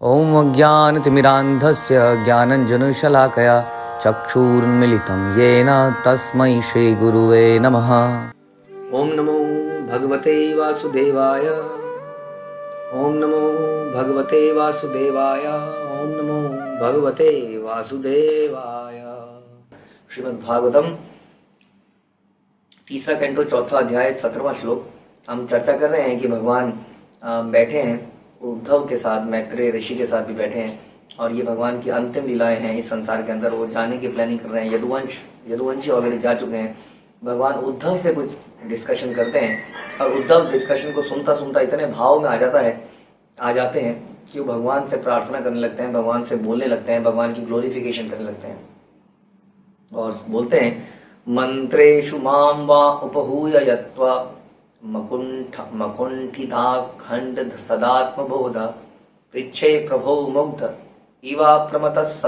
ॐ अज्ञानतिमिरान्धस्य ज्ञानञ्जनशलाकया चक्षुरुन्मीलितं येन तस्मै श्रीगुरुवे नमः। ॐ नमो भगवते वासुदेवाय। ॐ नमो भगवते वासुदेवाय। ॐ नमो भगवते वासुदेवाय। श्रीमद्भागवतम तीसरा कैंटो चौथा अध्याय 17वां श्लोक। हम चर्चा कर रहे हैं कि भगवान बैठे हैं उद्धव के साथ, मैत्रेय ऋषि के साथ भी बैठे हैं और ये भगवान की अंतिम लीलाएं हैं इस संसार के अंदर। वो जाने की प्लानिंग कर रहे हैं। यदुवंशी ऑलरेडी जा चुके हैं। भगवान उद्धव से कुछ डिस्कशन करते हैं और उद्धव डिस्कशन को सुनता सुनता इतने भाव में आ जाते हैं कि वो भगवान से प्रार्थना करने लगते हैं, भगवान से बोलने लगते हैं, भगवान की ग्लोरिफिकेशन करने लगते हैं और बोलते हैं, मंत्रेषु मां वा उपहूय यत्वा मकुंठिता खंड सदात्मबोध पृच्छे प्रभो मुग्ध इवा प्रमतस्स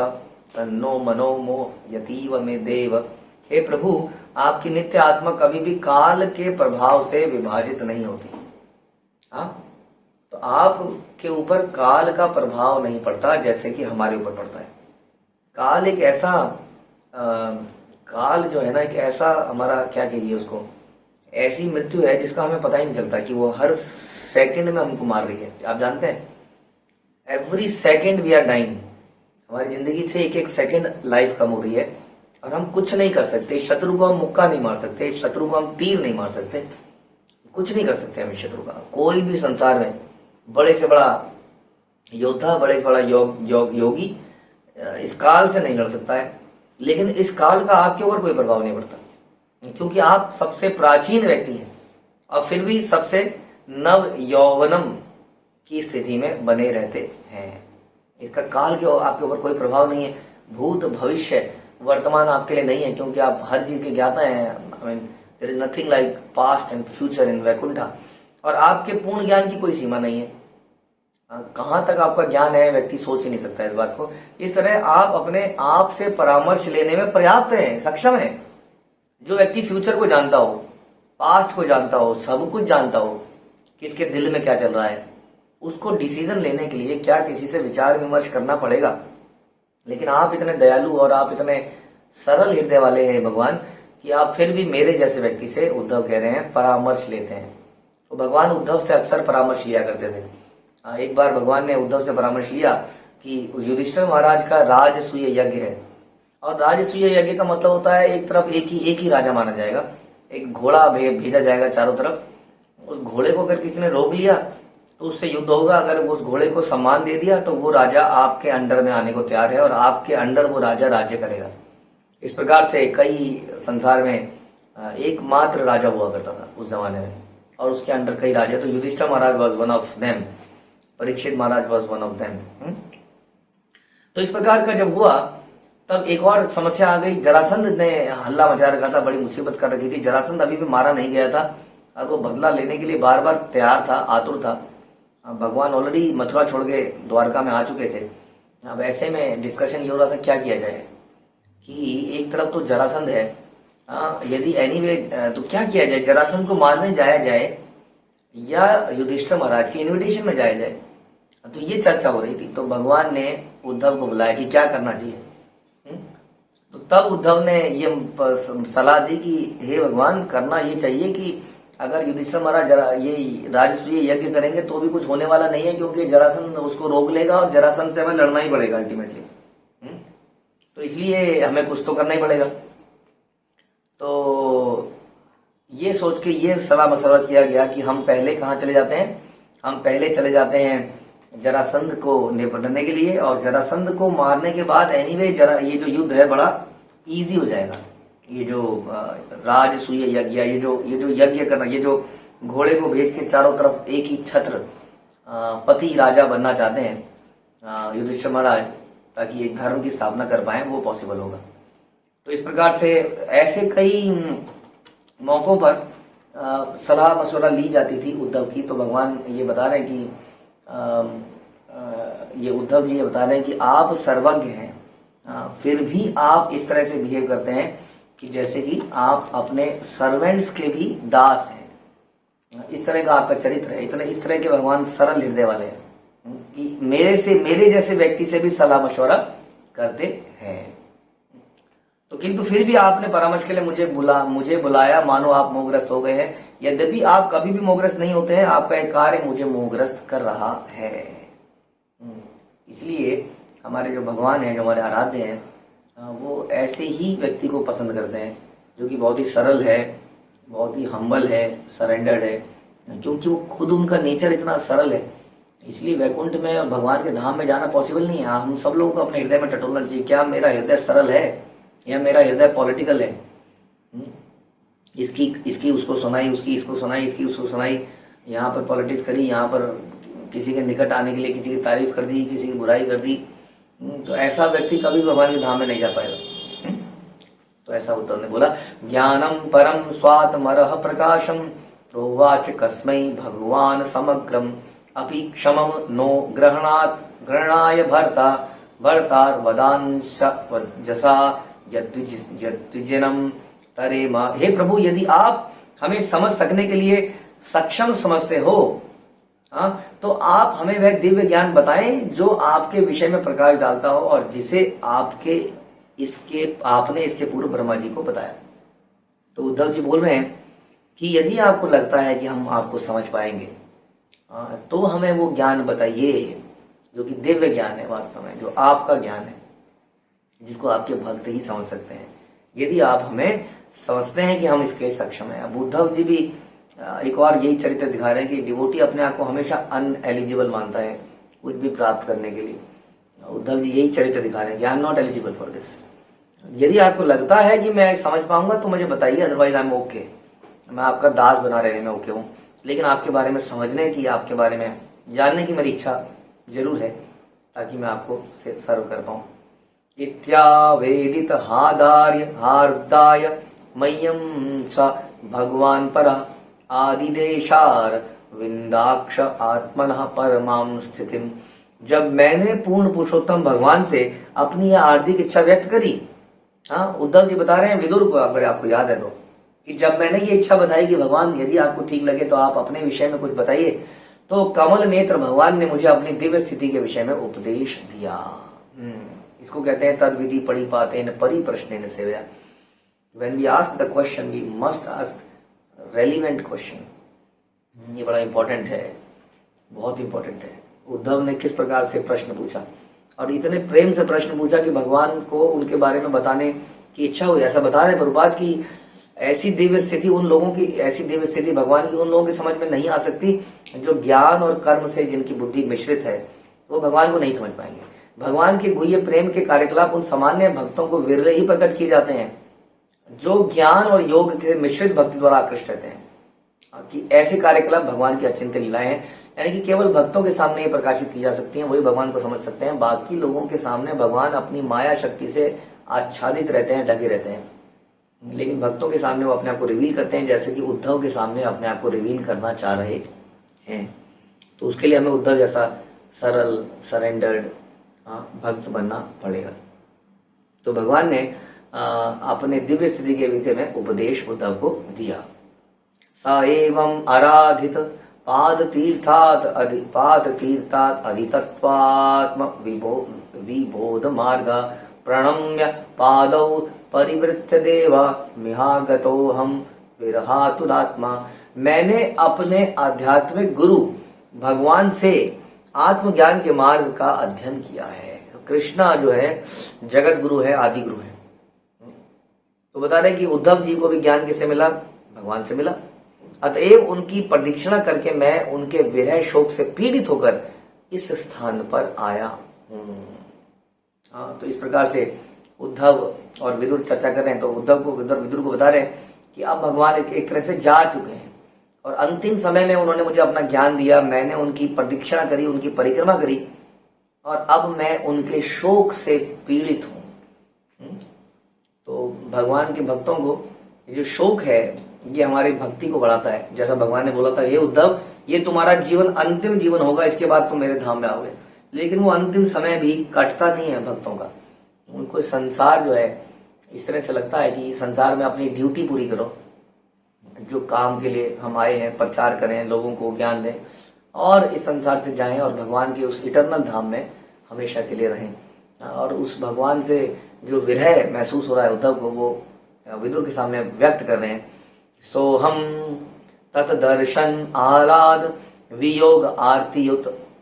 तन्नो मनोमो यतीव मे देव। हे प्रभु, आपकी नित्य आत्मा कभी भी काल के प्रभाव से विभाजित नहीं होती। तो आपके ऊपर काल का प्रभाव नहीं पड़ता जैसे कि हमारे ऊपर पड़ता है। काल एक ऐसा काल जो है ना, एक ऐसा हमारा क्या कहिए उसको, ऐसी मृत्यु है जिसका हमें पता ही नहीं चलता कि वो हर सेकंड में हमको मार रही है। आप जानते हैं, every second we are dying. हमारी जिंदगी से एक एक सेकंड लाइफ कम हो रही है और हम कुछ नहीं कर सकते। शत्रु को हम मुक्का नहीं मार सकते, शत्रु को हम तीर नहीं मार सकते, कुछ नहीं कर सकते हम इस शत्रु का। कोई भी संसार में बड़े से बड़ा योद्धा, बड़े से बड़ा योगी इस काल से नहीं लड़ सकता है। लेकिन इस काल का आपके ऊपर कोई प्रभाव नहीं पड़ता क्योंकि आप सबसे प्राचीन व्यक्ति हैं और फिर भी सबसे नव यौवनम की स्थिति में बने रहते हैं। इसका काल के आपके ऊपर कोई प्रभाव नहीं है। भूत भविष्य वर्तमान आपके लिए नहीं है क्योंकि आप हर चीज के ज्ञाता हैं। I mean there is nothing like past and future in Vaikuntha. और आपके पूर्ण ज्ञान की कोई सीमा नहीं है। कहां तक आपका ज्ञान है व्यक्ति सोच ही नहीं सकता इस बात को। इस तरह आप अपने आप से परामर्श लेने में पर्याप्त हैं, सक्षम हैं। जो व्यक्ति फ्यूचर को जानता हो, पास्ट को जानता हो, सब कुछ जानता हो, किसके दिल में क्या चल रहा है, उसको डिसीजन लेने के लिए क्या किसी से विचार विमर्श करना पड़ेगा। लेकिन आप इतने दयालु और आप इतने सरल हृदय वाले हैं भगवान कि आप फिर भी मेरे जैसे व्यक्ति से, उद्धव कह रहे हैं, परामर्श लेते हैं। तो भगवान उद्धव से अक्सर परामर्श लिया करते थे। एक बार भगवान ने उद्धव से परामर्श लिया कि युधिष्ठिर महाराज का राजसूय यज्ञ है और राजसूय यज्ञ का मतलब होता है एक तरफ एक ही राजा माना जाएगा, एक घोड़ा भेजा जाएगा चारों तरफ। उस घोड़े को अगर किसी ने रोक लिया तो उससे युद्ध होगा। अगर उस घोड़े को सम्मान दे दिया तो वो राजा आपके अंडर में आने को तैयार है और आपके अंडर वो राजा राज्य करेगा। इस प्रकार से कई संसार में एकमात्र राजा हुआ करता था उस जमाने में और उसके अंडर कई राजा। तो Yudhishthir Maharaj was one of them, Parikshit Maharaj was one of them. तो इस प्रकार का जब हुआ तब एक और समस्या आ गई। जरासंध ने हल्ला मचा रखा था, बड़ी मुसीबत कर रखी थी। जरासंध अभी भी मारा नहीं गया था और वो बदला लेने के लिए बार बार तैयार था, आतुर था। भगवान ऑलरेडी मथुरा छोड़ के द्वारका में आ चुके थे। अब ऐसे में डिस्कशन ये हो रहा था क्या किया जाए कि एक तरफ तो जरासंध है, यदि एनीवे तो क्या किया जाए, जरासंध को मारने जाया जाए या युधिष्ठिर महाराज के इन्विटेशन में जाया जाए। तो ये चर्चा हो रही थी। तो भगवान ने उद्धव को बुलाया कि क्या करना चाहिए। तो तब उद्धव ने ये सलाह दी कि हे भगवान, करना ये चाहिए कि अगर युधिष्ठिर महाराज ये राजसूय यज्ञ करेंगे तो भी कुछ होने वाला नहीं है क्योंकि जरासंध उसको रोक लेगा और जरासंध से हमें लड़ना ही पड़ेगा अल्टीमेटली। तो इसलिए हमें कुछ तो करना ही पड़ेगा। तो ये सोच के ये सलाह मशवरा किया गया कि हम पहले कहाँ चले जाते हैं, हम पहले चले जाते हैं जरासंध को निपटने के लिए और जरासंध को मारने के बाद एनीवे ये जो युद्ध है बड़ा इजी हो जाएगा। ये जो राजसूय यज्ञ, ये जो यज्ञ करना, ये जो घोड़े को भेज के चारों तरफ एक ही छत्र पति राजा बनना चाहते हैं युधिष्ठिर महाराज, ताकि एक धर्म की स्थापना कर पाए, वो पॉसिबल होगा। तो इस प्रकार से ऐसे कई मौकों पर सलाह मशवरा ली जाती थी उद्धव की। तो भगवान ये बता रहे हैं कि ये उद्धव जी ये बता रहे हैं कि आप सर्वज्ञ हैं, फिर भी आप इस तरह से बिहेव करते हैं कि जैसे कि आप अपने सर्वेंट्स के भी दास हैं। इस तरह का आपका चरित्र है। इस तरह के भगवान सरल हृदय वाले हैं। कि मेरे जैसे व्यक्ति से भी सलाह मशवरा करते हैं। तो किंतु फिर भी आपने परामर्श के लिए मुझे बुलाया, मानो आप मोहग्रस्त हो गए हैं। यद्यपि आप कभी भी मोहग्रस्त नहीं होते हैं, आपका एक कार्य मुझे मोहग्रस्त कर रहा है। इसलिए हमारे जो भगवान हैं, जो हमारे आराध्य हैं, वो ऐसे ही व्यक्ति को पसंद करते हैं जो कि बहुत ही सरल है, बहुत ही हम्बल है, सरेंडर्ड है, क्योंकि वो खुद उनका नेचर इतना सरल है। इसलिए वैकुंठ में और भगवान के धाम में जाना पॉसिबल नहीं है। हम सब लोगों को अपने हृदय में टटोलना चाहिए, क्या मेरा हृदय सरल है या मेरा हृदय पॉलिटिकल है। इसकी उसको सुनाई, उसकी इसको सुनाई, इसकी उसको सुनाई, यहाँ पर पॉलिटिक्स करी, यहाँ पर किसी के निकट आने के लिए किसी की तारीफ कर दी, किसी की बुराई कर दी। तो ऐसा व्यक्ति कभी भगवान के धाम में नहीं जा पाएगा। तो ऐसा उद्धव ने बोला। ज्ञानम परम स्वात्मरः प्रकाशम प्रोवाच कस्मै भगवान समग्रम अपि क्षमम नो ग्रहणाय भर्तार वदांश जसा यद्विजनम तरेम। हे प्रभु, यदि आप हमें समझ सकने के लिए सक्षम समझते हो, तो आप हमें वह दिव्य ज्ञान बताएं जो आपके विषय में प्रकाश डालता हो और जिसे आपने इसके पूर्व ब्रह्मा जी को बताया। तो उद्धव जी बोल रहे हैं कि यदि आपको लगता है कि हम आपको समझ पाएंगे, तो हमें वो ज्ञान बताइए जो कि दिव्य ज्ञान है, वास्तव में जो आपका ज्ञान है, जिसको आपके भक्त ही समझ सकते हैं। यदि आप हमें समझते हैं कि हम इसके सक्षम हैं। अब उद्धव जी भी एक और यही चरित्र दिखा रहे हैं कि डिवोटी अपने आप को हमेशा अनएलिजिबल मानता है कुछ भी प्राप्त करने के लिए। उद्धव जी यही चरित्र दिखा रहे हैं कि I am not eligible for this. यदि आपको लगता है कि मैं समझ पाऊंगा तो मुझे बताइए, अदरवाइज आई एम ओके। मैं आपका दास बना रहने में ओके हूँ, लेकिन आपके बारे में समझने की, आपके बारे में जानने की मेरी इच्छा जरूर है, ताकि मैं आपको सर्व कर पाऊँ। इत्यावेदित हार्दाय मह्यम स भगवान पर आदिदेशार विंदाक्ष आत्मनः परमाम स्थितिम। जब मैंने पूर्ण पुरुषोत्तम भगवान से अपनी यह हार्दिक इच्छा व्यक्त करी, उद्धव जी बता रहे हैं विदुर को, अगर आपको याद है तो, कि जब मैंने ये इच्छा बताई कि भगवान यदि आपको ठीक लगे तो आप अपने विषय में कुछ बताइए, तो कमल नेत्र भगवान ने मुझे अपनी दिव्य स्थिति के विषय में उपदेश दिया। इसको कहते हैं तद विधि परिपातेन परिप्रश्नेन सेवया। When we ask the question, we must ask relevant question. ये बड़ा इंपॉर्टेंट है, बहुत इंपॉर्टेंट है। उद्धव ने किस प्रकार से प्रश्न पूछा और इतने प्रेम से प्रश्न पूछा कि भगवान को उनके बारे में बताने की इच्छा हुई। ऐसा बता रहे प्रभुपाद की ऐसी दिव्य स्थिति भगवान की उन लोगों की समझ में नहीं आ सकती जो ज्ञान और कर्म से जिनकी बुद्धि मिश्रित है, वो भगवान को नहीं समझ पाएंगे। भगवान के गुह्य प्रेम के कार्यकलाप उन सामान्य भक्तों को विरले ही प्रकट किए जाते हैं जो ज्ञान और योग के मिश्रित भक्ति द्वारा आकृष्ट रहते हैं। कि ऐसे कार्यकलाप भगवान की अचिंत्य लीलाएं हैं, यानी कि केवल भक्तों के सामने ये प्रकाशित की जा सकती हैं, वही भगवान को समझ सकते हैं। बाकी लोगों के सामने भगवान अपनी माया शक्ति से आच्छादित रहते हैं, ढके रहते हैं, लेकिन भक्तों के सामने वो अपने आप को रिवील करते हैं, जैसे कि उद्धव के सामने अपने आप को रिवील करना चाह रहे हैं। तो उसके लिए हमें उद्धव जैसा सरल, सरेंडर्ड भक्त बनना पड़ेगा। तो भगवान ने अपने दिव्य स्थिति के विषय में उपदेश उद्धव को दिया। स एवं आराधित पाद तीर्थात अधितत्वात्म विबोध मार्ग प्रणम्य पादौ परिवृत्य देवा मिहागतो हम विरहातुरात्मा। मैंने अपने आध्यात्मिक गुरु भगवान से आत्मज्ञान के मार्ग का अध्ययन किया है। कृष्णा जो है जगत गुरु है, आदि गुरु है। तो बता रहे कि उद्धव जी को भी ज्ञान किससे मिला? भगवान से मिला। अतएव उनकी प्रदीक्षिणा करके मैं उनके विरह शोक से पीड़ित होकर इस स्थान पर आया हूं। तो इस प्रकार से उद्धव और विदुर चर्चा कर रहे हैं। तो उद्धव को विदुर को बता रहे हैं कि अब भगवान एक तरह से जा चुके हैं और अंतिम समय में उन्होंने मुझे अपना ज्ञान दिया, मैंने उनकी प्रदीक्षिणा करी, उनकी परिक्रमा करी और अब मैं उनके शोक से पीड़ित हूं। तो भगवान के भक्तों को जो शोक है ये हमारी भक्ति को बढ़ाता है। जैसा भगवान ने बोला था, हे उद्धव, ये तुम्हारा जीवन अंतिम जीवन होगा, इसके बाद तुम मेरे धाम में आओगे। लेकिन वो अंतिम समय भी कटता नहीं है भक्तों का। उनको संसार जो है इस तरह से लगता है कि संसार में अपनी ड्यूटी पूरी करो, जो काम के लिए हम आए हैं, प्रचार करें, लोगों को ज्ञान दें, और इस संसार से जाएं और भगवान के उस इटरनल धाम में हमेशा के लिए रहें। और उस भगवान से जो विरह महसूस हो रहा है उद्धव को, वो विदुर के सामने व्यक्त कर रहे हैं। सोहम तत् दर्शन आह्लाद वियोग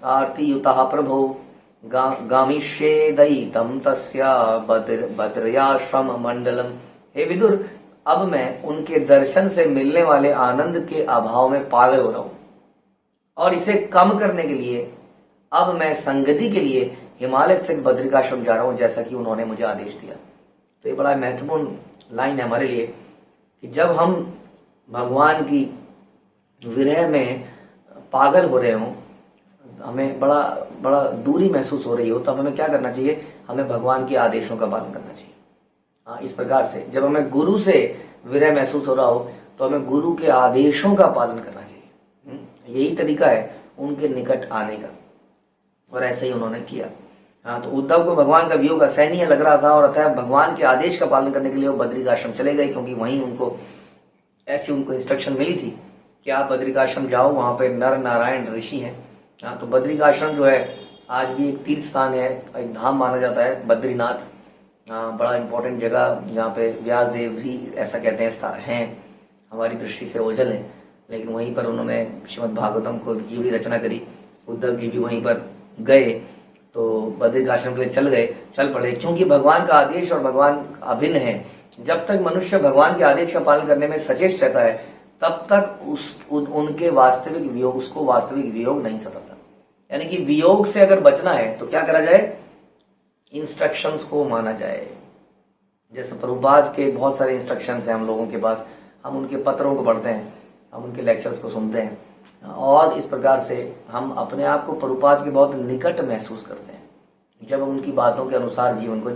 आरतीयुतः प्रभो गामिष्ये दयितं तस्या बद्रयाश्रम मंडलम। हे विदुर, अब मैं उनके दर्शन से मिलने वाले आनंद के अभाव में पागल हो रहा हूं, और इसे कम करने के लिए अब मैं संगति के लिए हिमालय स्थित बद्रिकाश्रम जा रहा हूं, जैसा कि उन्होंने मुझे आदेश दिया। तो ये बड़ा महत्वपूर्ण लाइन है हमारे लिए कि जब हम भगवान की विरह में पागल हो रहे हों, हमें बड़ा दूरी महसूस हो रही हो, तब हमें क्या करना चाहिए? हमें भगवान के आदेशों का पालन करना चाहिए। हाँ, इस प्रकार से जब हमें गुरु से विरह महसूस हो रहा हो तो हमें गुरु के आदेशों का पालन करना चाहिए। यही तरीका है उनके निकट आने का, और ऐसे ही उन्होंने किया। हाँ, तो उद्धव को भगवान का वियोग असहनीय लग रहा था, और अतः भगवान के आदेश का पालन करने के लिए वो बद्रिकाश्रम चले गए, क्योंकि वहीं उनको इंस्ट्रक्शन मिली थी कि आप बद्रिकाश्रम जाओ, वहां पे नर नारायण ऋषि हैं। हाँ, तो बद्रिकाश्रम जो है आज भी एक तीर्थ स्थान है, एक धाम माना जाता है बद्रीनाथ। बड़ा इंपॉर्टेंट जगह, जहाँ पे व्यास देव भी ऐसा कहते हैं हमारी दृष्टि से ओझल है, लेकिन वहीं पर उन्होंने श्रीमद् भागवतम को की भी रचना करी। उद्धव जी भी वहीं पर गए, तो बद्रिकाश्रम के लिए चल पड़े, क्योंकि भगवान का आदेश और भगवान अभिन्न है। जब तक मनुष्य भगवान के आदेश का पालन करने में सचेत रहता है, तब तक उनके उसको वास्तविक वियोग नहीं सताता। यानी कि वियोग से अगर बचना है तो क्या करा जाए? इंस्ट्रक्शंस को माना जाए। जैसे प्रभुपाद के बहुत सारे इंस्ट्रक्शंस हैं हम लोगों के पास, हम उनके पत्रों को पढ़ते हैं, हम उनके लेक्चर्स को सुनते हैं, और इस प्रकार से हम अपने आप को प्रभुपाद के बहुत निकट महसूस करते हैं जब हम उनकी बातों के अनुसार जीवन को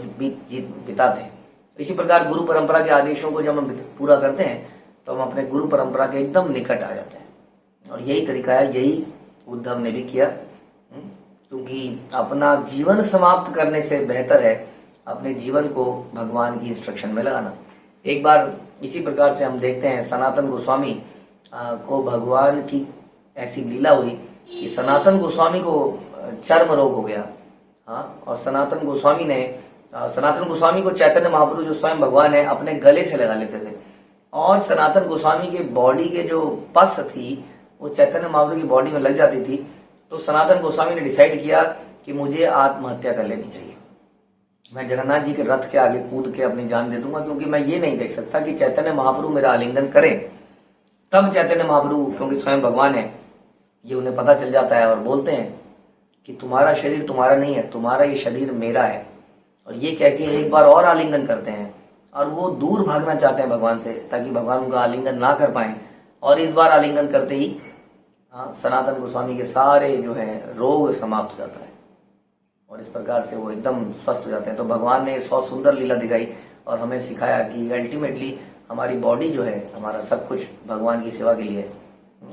बिताते हैं। इसी प्रकार गुरु परंपरा के आदेशों को जब हम पूरा करते हैं तो हम अपने गुरु परंपरा के एकदम निकट आ जाते हैं, और यही तरीका है, यही उद्धव ने भी किया। क्योंकि अपना जीवन समाप्त करने से बेहतर है अपने जीवन को भगवान की इंस्ट्रक्शन में लगाना। एक बार इसी प्रकार से हम देखते हैं सनातन गोस्वामी को भगवान की ऐसी लीला हुई कि सनातन गोस्वामी को चर्म रोग हो गया। हाँ, और सनातन गोस्वामी को चैतन्य महाप्रभु जो स्वयं भगवान है अपने गले से लगा लेते थे, और सनातन गोस्वामी के बॉडी के जो पस थी वो चैतन्य महाप्रभु की बॉडी में लग जाती थी। तो सनातन गोस्वामी ने डिसाइड किया कि मुझे आत्महत्या कर लेनी चाहिए, मैं जगन्नाथ जी के रथ के आगे कूद के अपनी जान दे दूंगा, क्योंकि मैं ये नहीं देख सकता कि चैतन्य महाप्रभु मेरा आलिंगन करे। तब चैतन्य महाप्रभु, क्योंकि स्वयं भगवान है, ये उन्हें पता चल जाता है और बोलते हैं कि तुम्हारा शरीर तुम्हारा नहीं है, तुम्हारा ये शरीर मेरा है। और ये कह के एक बार और आलिंगन करते हैं, और वो दूर भागना चाहते हैं भगवान से, ताकि भगवान उनका आलिंगन ना कर पाए। और इस बार आलिंगन करते ही सनातन गोस्वामी के सारे जो है रोग समाप्त हो जाता है, और इस प्रकार से वो एकदम स्वस्थ हो जाते हैं। तो भगवान ने 100 सुंदर लीला दिखाई और हमें सिखाया कि अल्टीमेटली हमारी बॉडी जो है, हमारा सब कुछ भगवान की सेवा के लिए है,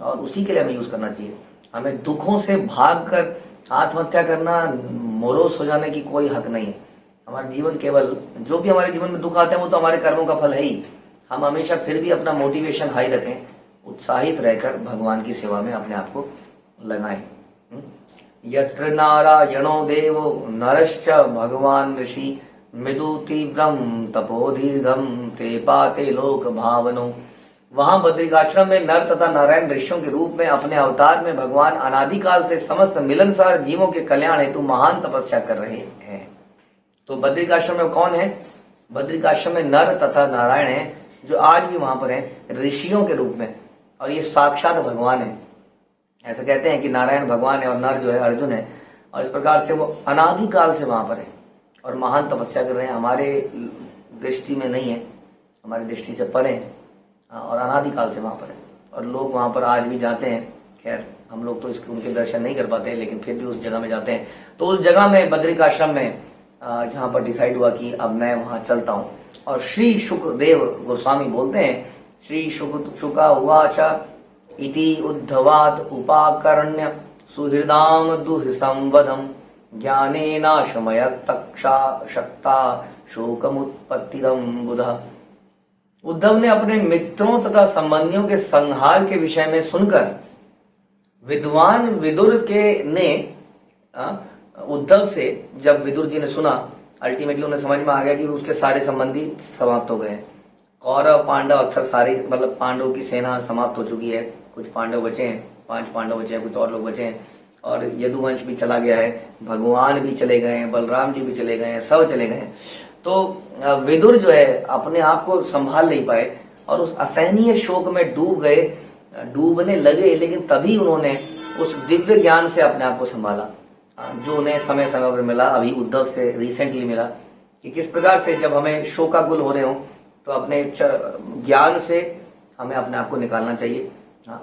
और उसी के लिए हमें यूज करना चाहिए। हमें दुखों से भागकर आत्महत्या करना, मोरोस हो जाने की कोई हक नहीं है। हमारा जीवन केवल, जो भी हमारे जीवन में दुख आते हैं वो तो हमारे कर्मों का फल है ही। हम हमेशा फिर भी अपना मोटिवेशन हाई रखें, उत्साहित रहकर भगवान की सेवा में अपने आप को लगाएं। यत्र नारायणो देवो नरश्च भगवान ऋषि मृदु तीव्रम तपोदीर्घम ते पाते लोक भावनो। वहां बद्रिकाश्रम में नर तथा नारायण ऋषियों के रूप में अपने अवतार में भगवान अनादिकाल से समस्त मिलनसार जीवों के कल्याण हेतु महान तपस्या कर रहे हैं। तो बद्रिकाश्रम में कौन है? बद्रिकाश्रम में नर तथा नारायण है, जो आज भी वहां पर है ऋषियों के रूप में, और ये साक्षात भगवान है। ऐसा कहते हैं कि नारायण भगवान है और नर जो है अर्जुन है, और इस प्रकार से वो अनादिकाल से वहां पर है और महान तपस्या कर रहे हैं। हमारे दृष्टि में नहीं है, हमारी दृष्टि से परे है, और अनादिकाल से वहां पर है, और लोग वहां पर आज भी जाते हैं। खैर हम लोग तो उनके दर्शन नहीं कर पाते, लेकिन फिर भी उस जगह में जाते हैं। तो उस जगह में बद्रिकाश्रम में जहाँ पर डिसाइड हुआ कि अब मैं वहां चलता हूँ, और श्री शुकदेव गोस्वामी बोलते हैं, श्री शुका उवाच इति उद्धवात उपाकर्ण्य सुहृदाम दुह संवदम ज्ञानेनाशमय तक्षा शक्ता शोकमुत्पत्तिदम बुधा। उद्धव ने अपने मित्रों तथा संबंधियों के संहार के विषय में सुनकर विद्वान विदुर के ने उद्धव से, जब विदुर जी ने सुना, अल्टीमेटली उन्हें समझ में आ गया कि उसके सारे संबंधी समाप्त हो गए हैं। कौरव पांडव अक्सर सारे, मतलब पांडवों की सेना समाप्त हो चुकी है, कुछ पांडव बचे हैं, 5 पांडव बचे हैं, कुछ और लोग बचे हैं, और यदुवंश भी चला गया है, भगवान भी चले गए हैं, बलराम जी भी चले गए हैं, सब चले गए हैं। तो विदुर जो है अपने आप को संभाल नहीं पाए और उस असहनीय शोक में डूब गए, डूबने लगे। लेकिन तभी उन्होंने उस दिव्य ज्ञान से अपने आप को संभाला, जो उन्हें समय समय पर मिला, अभी उद्धव से रिसेंटली मिला, कि किस प्रकार से जब हमें शोकाकुल हो रहे हो तो अपने ज्ञान से हमें अपने आप को निकालना चाहिए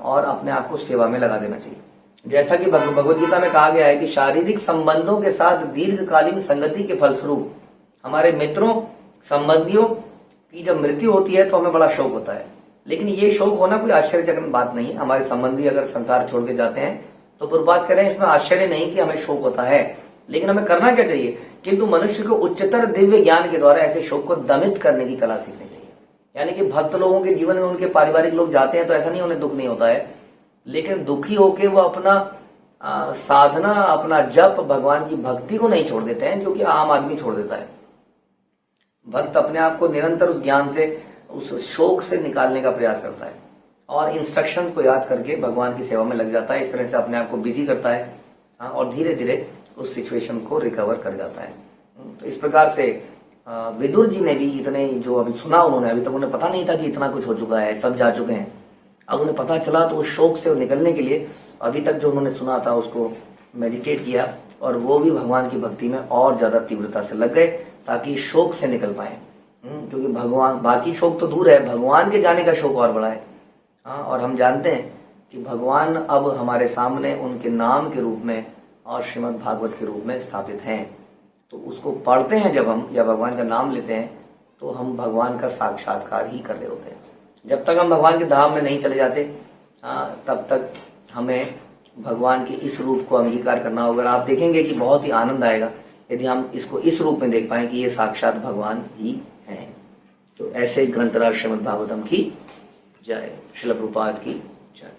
और अपने आप को सेवा में लगा देना चाहिए। जैसा कि भगवद गीता में कहा गया है कि शारीरिक संबंधों के साथ दीर्घकालीन संगति के फलस्वरूप हमारे मित्रों संबंधियों की जब मृत्यु होती है तो हमें बड़ा शोक होता है। लेकिन ये शोक होना कोई आश्चर्यजनक बात नहीं है। हमारे संबंधी अगर संसार छोड़ के जाते हैं तो पूर्वात करें, इसमें आश्चर्य नहीं कि हमें शोक होता है। लेकिन हमें करना क्या चाहिए? किंतु मनुष्य को उच्चतर दिव्य ज्ञान के द्वारा ऐसे शोक को दमित करने की कला सीखनी चाहिए। यानी कि भक्त लोगों के जीवन में उनके पारिवारिक लोग जाते हैं तो ऐसा नहीं उन्हें दुख नहीं होता है, लेकिन दुखी होके वो अपना साधना, अपना जप, भगवान की भक्ति को नहीं छोड़ देते हैं, जो कि आम आदमी छोड़ देता है। भक्त अपने आप को निरंतर उस ज्ञान से, उस शोक से निकालने का प्रयास करता है और इंस्ट्रक्शन को याद करके भगवान की सेवा में लग जाता है। इस तरह से अपने आप को बिजी करता है और धीरे धीरे उस सिचुएशन को रिकवर कर जाता है। तो इस प्रकार से विदुर जी ने भी इतने, जो अभी सुना उन्होंने, अभी तक उन्हें पता नहीं था कि इतना कुछ हो चुका है, सब जा चुके हैं। अब उन्हें पता चला तो उस शोक से निकलने के लिए अभी तक जो उन्होंने सुना था उसको मेडिटेट किया और वो भी भगवान की भक्ति में और ज्यादा तीव्रता से लग गए ताकि शोक से निकल पाए। क्योंकि भगवान, बाकी शोक तो दूर है, भगवान के जाने का शोक और बड़ा है। और हम जानते हैं कि भगवान अब हमारे सामने उनके नाम के रूप में और श्रीमद् भागवत के रूप में स्थापित हैं। तो उसको पढ़ते हैं जब हम, या भगवान का नाम लेते हैं, तो हम भगवान का साक्षात्कार ही कर रहे होते हैं। जब तक हम भगवान के धाम में नहीं चले जाते तब तक हमें भगवान के इस रूप को अंगीकार करना होगा। आप देखेंगे कि बहुत ही आनंद आएगा यदि हम इसको इस रूप में देख पाएं कि ये साक्षात भगवान ही हैं। तो ऐसे ग्रंथराज श्रीमद् भागवतम की जय, श्रील प्रभुपाद की जय।